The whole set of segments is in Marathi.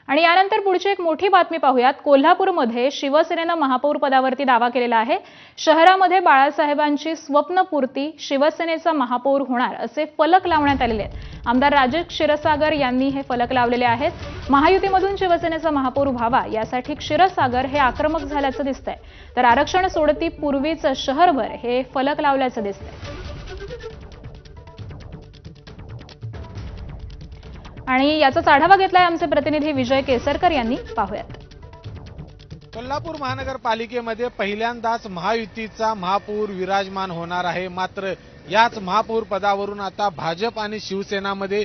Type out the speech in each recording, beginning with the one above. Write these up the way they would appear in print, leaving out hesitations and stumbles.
आणि यानंतर पुढची एक मोठी बातमी पाहूयात। कोल्हापूरमध्ये शिवसेनेने महापौर पदावरती दावा केलेला आहे। शहरामध्ये बाळासाहेबांची स्वप्नपूर्ती, शिवसेनेचा महापौर होणार असे फलक लावण्यात आलेले आहेत। आमदार राजेश क्षीरसागर यांनी हे फलक लावलेले आहेत। महायुतीमधून शिवसेनेचा महापौर व्हावा यासाठी क्षीरसागर हे आक्रमक झाल्याचं दिसतंय, तर आरक्षण सोडती पूर्वीच शहरभर हे फलक लावल्याचं दिसतंय। आणि याचाच आढावा घेतलाय आमचे प्रतिनिधी विजय केसरकर यांनी, पाहूयात। कोल्हापूर महानगरपालिकेमध्ये पहिल्यांदाच महायुतीचा महापौर विराजमान होणार आहे। मात्र याच महापौर पदावरून आता भाजप आणि शिवसेनामध्ये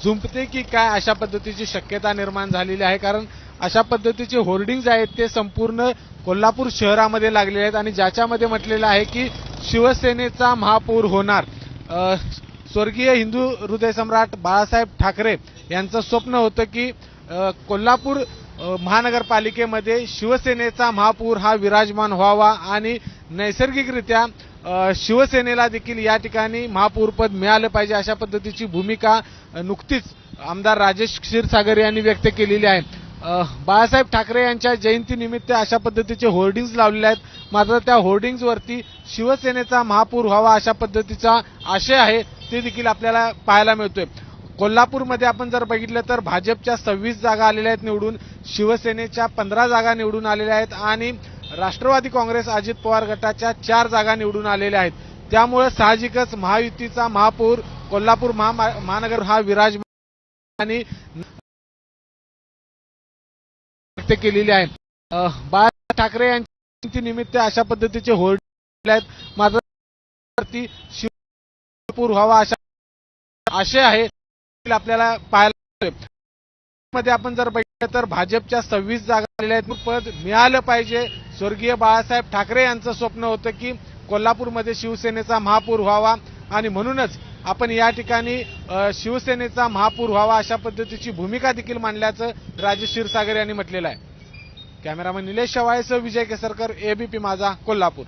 झुंपते की काय अशा पद्धतीची शक्यता निर्माण झालेली आहे। कारण अशा पद्धतीचे होर्डिंग्ज आहेत ते संपूर्ण कोल्हापूर शहरामध्ये लागलेले आहेत आणि ज्याच्यामध्ये म्हटलेलं आहे की शिवसेनेचा महापौर होणार। स्वर्गीय हिंदू हृदयसम्राट बाळासाहेब ठाकरे यांचं स्वप्न होतं की कोल्हापूर महानगरपालिकेमध्ये शिवसेनेचा महापौर हा विराजमान व्हावा आणि नैसर्गिकरित्या शिवसेनेला देखील या ठिकाणी महापौरपद मिळालं पाहिजे अशा पद्धतीची भूमिका नुकतीच आमदार राजेश क्षीरसागर यांनी व्यक्त केलेली आहे। बाळासाहेब ठाकरे यांच्या जयंतीनिमित्त अशा पद्धतीचे होर्डिंग्ज लावलेले आहेत। मात्र त्या होर्डिंग्जवरती शिवसेनेचा महापौर व्हावा अशा पद्धतीचा आशय आहे ते देखील आपल्याला पाहायला मिळतोय। कोल्हापूरमध्ये आपण जर बघितलं तर भाजपच्या 26 जागा आलेल्या आहेत निवडून, शिवसेनेच्या 15 जागा निवडून आलेल्या आहेत आणि राष्ट्रवादी काँग्रेस अजित पवार गटाच्या 4 जागा निवडून आलेल्या आहेत। त्यामुळे साहजिकच महायुतीचा महापौर कोल्हापूर महानगर हा विराजमान आणि व्यक्त केलेली आहे। बाळासाहेब ठाकरे यांच्या निमित्त अशा पद्धतीचे होर्डिंग आहेत। मात्र शिवपूर व्हावा अशा आशय आहे आपल्याला पाहायला मध्ये आपण जर बघितलं तर भाजपच्या 26 जागा आलेल्या आहेत। पद मिळालं पाहिजे। स्वर्गीय बाळासाहेब ठाकरे यांचं स्वप्न होतं की कोल्हापूरमध्ये शिवसेनेचा महापौर व्हावा आणि म्हणूनच आपण या ठिकाणी शिवसेनेचा महापौर व्हावा अशा पद्धतीची भूमिका देखील मांडल्याचं राजेश क्षीरसागर यांनी म्हटलेलं आहे। कॅमेरामन निलेश शेवाळेसह विजय केसरकर, एबीपी माझा, कोल्हापूर।